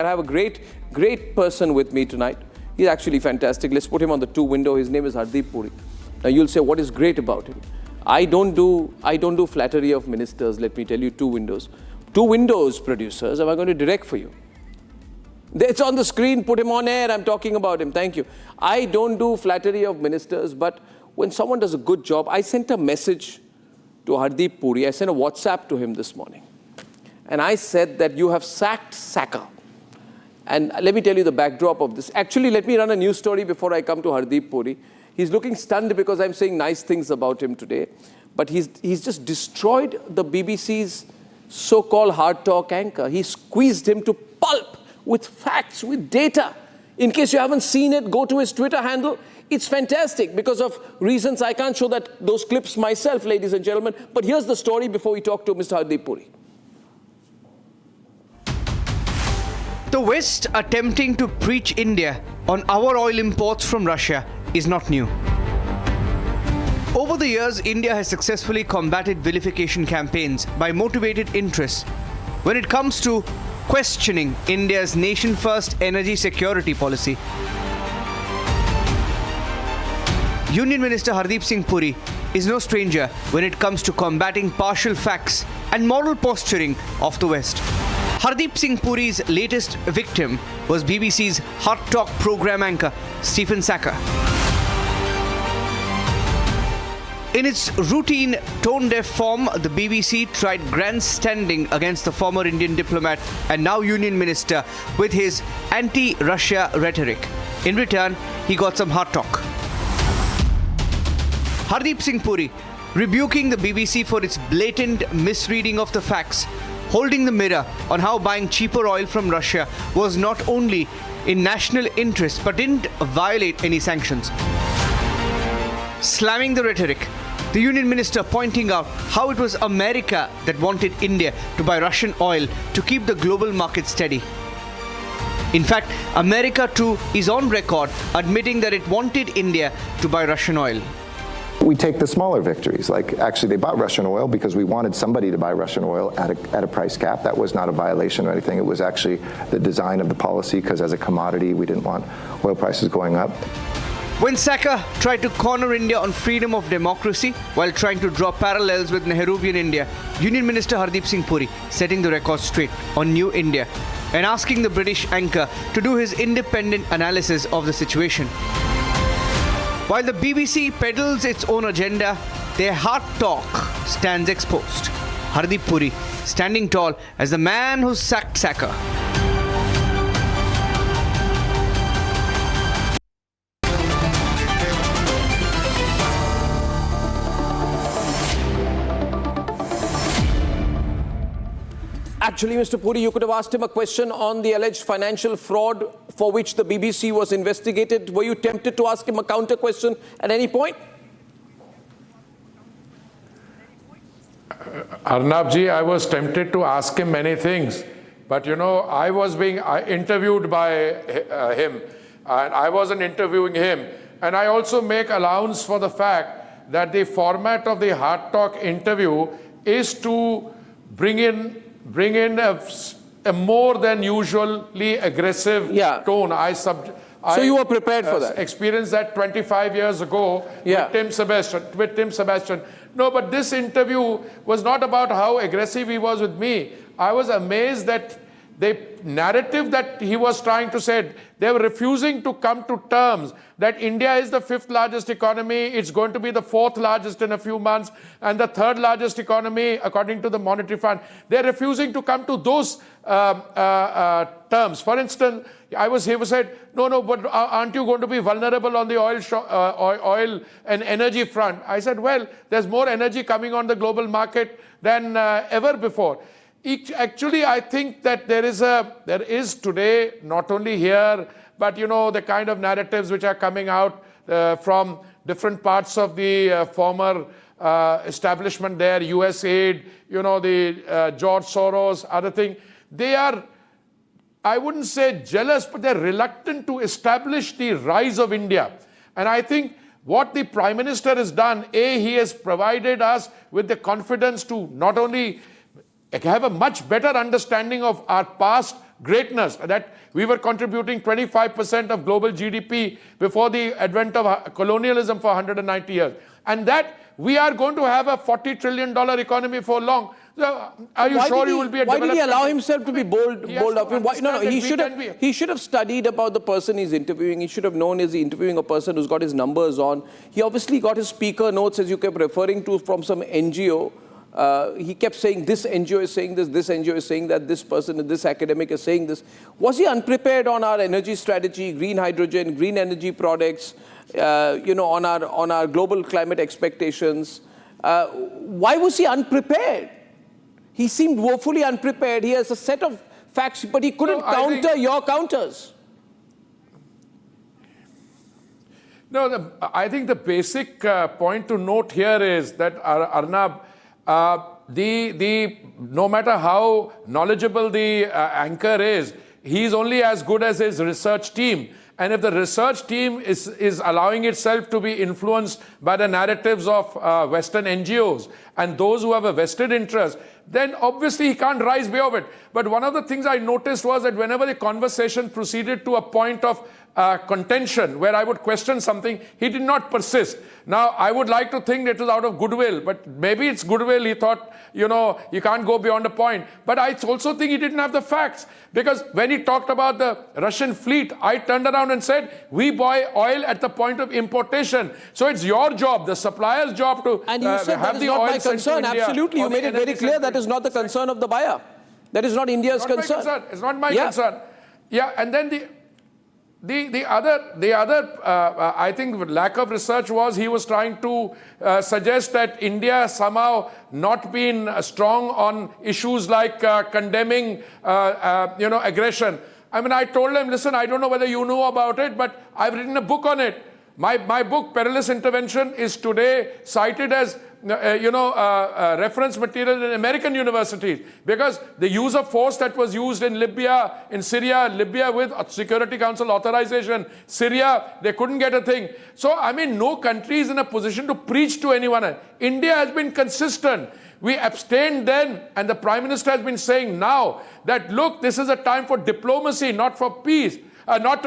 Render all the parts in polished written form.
I have a great person with me tonight. He's actually fantastic. Let's put him on the two window. His name is Hardeep Puri. Now you'll say, what is great about him? I don't do flattery of ministers. Let me tell you, two windows. Two windows, producers, am I going to direct for you? It's on the screen. Put him on air. I'm talking about him. Thank you. I don't do flattery of ministers, but when someone does a good job, I sent a message to Hardeep Puri. I sent a WhatsApp to him this morning. And I said that you have sacked Sackur. And let me tell you the backdrop of this. Actually, let me run a news story before I come to Hardeep Puri. He's looking stunned because I'm saying nice things about him today. But he's just destroyed the BBC's so-called HARDtalk anchor. He squeezed him to pulp with facts, with data. In case you haven't seen it, go to his Twitter handle. It's fantastic because of reasons I can't show those clips myself, ladies and gentlemen. But here's the story before we talk to Mr. Hardeep Puri. The West attempting to preach India on our oil imports from Russia is not new. Over the years, India has successfully combated vilification campaigns by motivated interests when it comes to questioning India's nation-first energy security policy. Union Minister Hardeep Singh Puri is no stranger when it comes to combating partial facts and moral posturing of the West. Hardeep Singh Puri's latest victim was BBC's HARDtalk program anchor, Stephen Sackur. In its routine tone-deaf form, the BBC tried grandstanding against the former Indian diplomat and now Union Minister with his anti-Russia rhetoric. In return, he got some HARDtalk. Hardeep Singh Puri rebuking the BBC for its blatant misreading of the facts, holding the mirror on how buying cheaper oil from Russia was not only in national interest but didn't violate any sanctions. Slamming the rhetoric, the Union Minister pointing out how it was America that wanted India to buy Russian oil to keep the global market steady. In fact, America too is on record admitting that it wanted India to buy Russian oil. We take the smaller victories, like actually they bought Russian oil because we wanted somebody to buy Russian oil at a price cap. That was not a violation or anything. It was actually the design of the policy because as a commodity, we didn't want oil prices going up. When Sackur tried to corner India on freedom of democracy while trying to draw parallels with Nehruvian India, Union Minister Hardeep Singh Puri setting the record straight on New India and asking the British anchor to do his independent analysis of the situation. While the BBC peddles its own agenda, their HARDtalk stands exposed. Hardeep Puri standing tall as the man who sacked Sackur. Actually, Mr. Puri, you could have asked him a question on the alleged financial fraud for which the BBC was investigated. Were you tempted to ask him a counter question at any point? Arnab ji, I was tempted to ask him many things, but you know, I was being interviewed by him, and I wasn't interviewing him. And I also make allowance for the fact that the format of the HARDtalk interview is to bring in a more than usually aggressive tone. So you were prepared for that? Experienced that 25 years ago with Tim Sebastian. No, but this interview was not about how aggressive he was with me. I was amazed that the narrative that he was trying to say, they were refusing to come to terms that India is the 5th largest economy, it's going to be the 4th largest in a few months, and the 3rd largest economy according to the Monetary Fund. They're refusing to come to those terms. For instance, he said, no, but aren't you going to be vulnerable on the oil and energy front? I said, well, there's more energy coming on the global market than ever before. Actually, I think that there is today, not only here, but you know, the kind of narratives which are coming out from different parts of the former establishment there, US aid, you know, the George Soros, other thing. They are, I wouldn't say jealous, but they're reluctant to establish the rise of India. And I think what the Prime Minister has done, he has provided us with the confidence to not only have a much better understanding of our past greatness, that we were contributing 25% of global GDP before the advent of colonialism for 190 years. And that we are going to have a $40 trillion economy for long. So are you sure you will be a Why did he allow country? himself to be bold up? He should have studied about the person he's interviewing. He should have known, is he interviewing a person who's got his numbers on. He obviously got his speaker notes, as you kept referring to, from some NGO. He kept saying this NGO is saying this NGO is saying that, this person, this academic is saying this. Was he unprepared on our energy strategy, green hydrogen, green energy products, on our global climate expectations? Why was he unprepared? He seemed woefully unprepared. He has a set of facts, but he couldn't counter your counters. No, I think the basic point to note here is that ARNAB, no matter how knowledgeable the anchor is, he's only as good as his research team. And if the research team is allowing itself to be influenced by the narratives of Western NGOs and those who have a vested interest, then obviously he can't rise above it. But one of the things I noticed was that whenever the conversation proceeded to a point of contention, where I would question something, he did not persist. Now, I would like to think it was out of goodwill, but maybe it's goodwill. He thought, you can't go beyond a point. But I also think he didn't have the facts. Because when he talked about the Russian fleet, I turned around and said, we buy oil at the point of importation. So it's your job, the supplier's job to and you said have that is the not oil my concern. Absolutely, you made it very clear that is not the concern of the buyer. That is not India's concern. It's not my concern. Yeah, and then the other I think lack of research was he was trying to suggest that India somehow not been strong on issues like condemning aggression. I mean, I told him, listen, I don't know whether you know about it, but I've written a book on it. My book, Perilous Intervention, is today cited as reference material in American universities, because the use of force that was used in Libya, in Syria, Libya with Security Council authorization, Syria, they couldn't get a thing. So, I mean, no country is in a position to preach to anyone. India has been consistent. We abstained then, and the Prime Minister has been saying now that, look, this is a time for diplomacy, not for peace. Not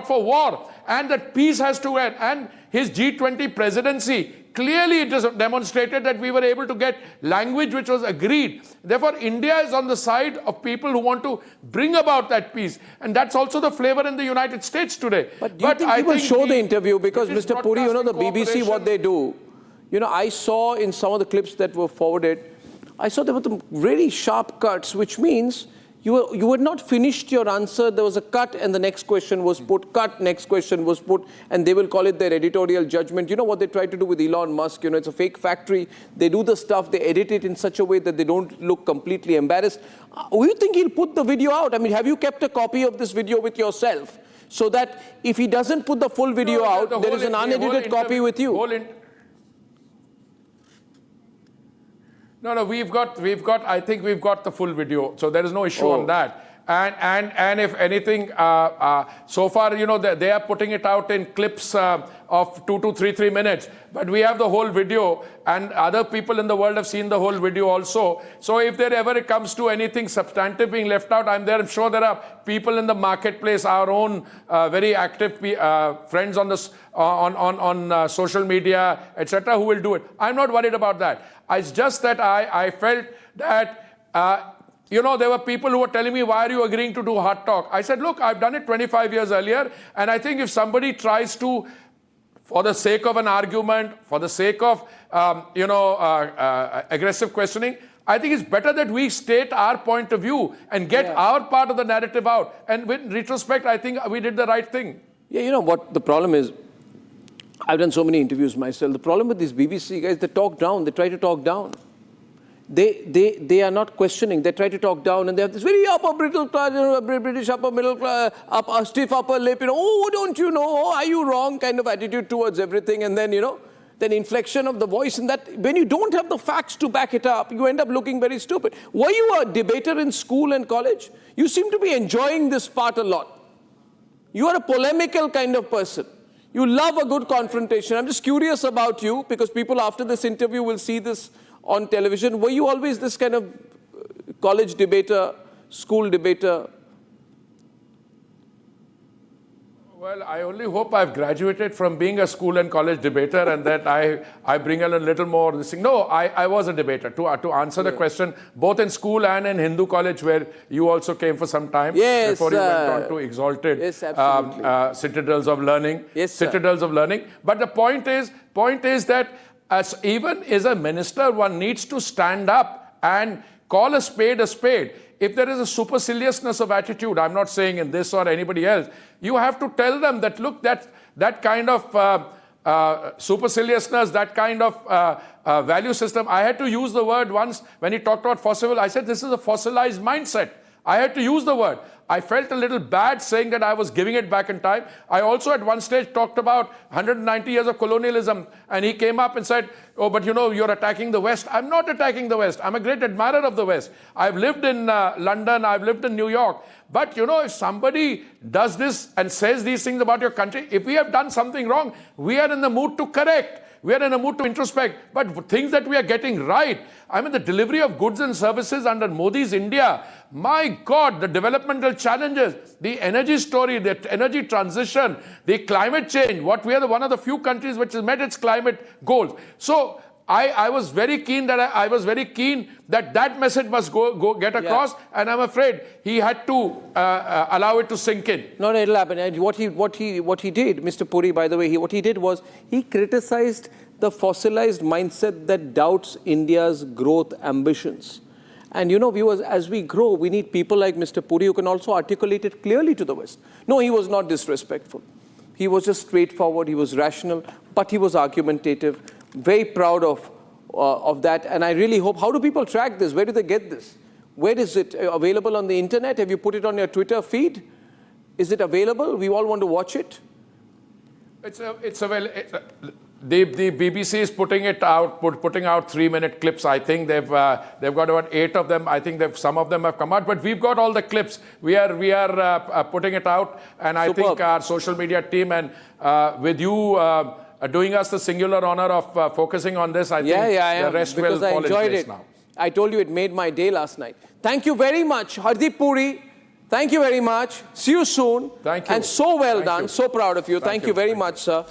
for war, and that peace has to end. And his G20 presidency, clearly it is demonstrated that we were able to get language which was agreed. Therefore, India is on the side of people who want to bring about that peace. And that's also the flavor in the United States today. But do you think people show the interview? Because Mr. Puri, the BBC, what they do, I saw in some of the clips that were forwarded, I saw there were some really sharp cuts, which means you had not finished your answer. There was a cut and the next question was put, cut, next question was put, and they will call it their editorial judgment. You know what they try to do with Elon Musk? It's a fake factory. They do the stuff, they edit it in such a way that they don't look completely embarrassed. Do you think he'll put the video out? I mean, have you kept a copy of this video with yourself so that if he doesn't put the full video out, there is an unedited copy with you? No, I think we've got the full video, so there is no issue on that. And if anything, so far, they are putting it out in clips of 2 to 3 minutes. But we have the whole video, and other people in the world have seen the whole video also. So if there ever comes to anything substantive being left out, I'm sure there are people in the marketplace, our own very active friends on social media, etc., who will do it. I'm not worried about that. It's just that I felt that there were people who were telling me, why are you agreeing to do hard talk? I said, look, I've done it 25 years earlier, and I think if somebody tries to, for the sake of an argument, for the sake of, aggressive questioning, I think it's better that we state our point of view and get our part of the narrative out. And with retrospect, I think we did the right thing. Yeah, you know what the problem is? I've done so many interviews myself. The problem with these BBC guys, they talk down. They try to talk down. They are not questioning. They try to talk down, and they have this very British upper middle class, stiff upper lip. Oh, don't you know? Oh, are you wrong? Kind of attitude towards everything, and then then inflection of the voice, and that when you don't have the facts to back it up, you end up looking very stupid. Were you a debater in school and college? You seem to be enjoying this part a lot. You are a polemical kind of person. You love a good confrontation. I'm just curious about you, because people after this interview will see this on television. Were you always this kind of college debater, school debater? Well, I only hope I've graduated from being a school and college debater and that I bring in a little more this thing. No, I was a debater. To answer the question, both in school and in Hindu college, where you also came for some time before you went on to exalted citadels of learning. Citadels of learning. But the point is that even as a minister, one needs to stand up and call a spade a spade. If there is a superciliousness of attitude, I'm not saying in this or anybody else, you have to tell them that, look, that kind of superciliousness, that kind of value system. I had to use the word once when he talked about fossil. I said, this is a fossilized mindset. I had to use the word. I felt a little bad saying that I was giving it back in time. I also at one stage talked about 190 years of colonialism, and he came up and said, oh, but you know, you're attacking the West. I'm not attacking the West. I'm a great admirer of the West. I've lived in London, I've lived in New York. But you know, if somebody does this and says these things about your country, if we have done something wrong, we are in the mood to correct. We are in a mood to introspect. But things that we are getting right, I mean, the delivery of goods and services under Modi's India, my God, the developmental challenges, the energy story, the energy transition, the climate change, what we are one of the few countries which has met its climate goals. So I was very keen that that message must get across, and I'm afraid he had to allow it to sink in. No, it'll happen. And what he did, Mr. Puri, by the way, what he did was he criticized the fossilized mindset that doubts India's growth ambitions. And you know, viewers, as we grow, we need people like Mr. Puri who can also articulate it clearly to the West. No, he was not disrespectful. He was just straightforward. He was rational, but he was argumentative. Very proud of that, and I really hope. How do people track this? Where do they get this? Where is it available on the internet? Have you put it on your Twitter feed? Is it available? We all want to watch it. It's available. The BBC is putting it out, putting out 3-minute clips. I think they've got about 8 of them. I think some of them have come out, but we've got all the clips. We are putting it out, and I think our social media team and with you. Doing us the singular honor of focusing on this, I think the rest will fall in place now. I told you it made my day last night. Thank you very much, Hardeep Puri. Thank you very much. See you soon. Thank you. And so well done. So proud of you. Thank you very much, sir.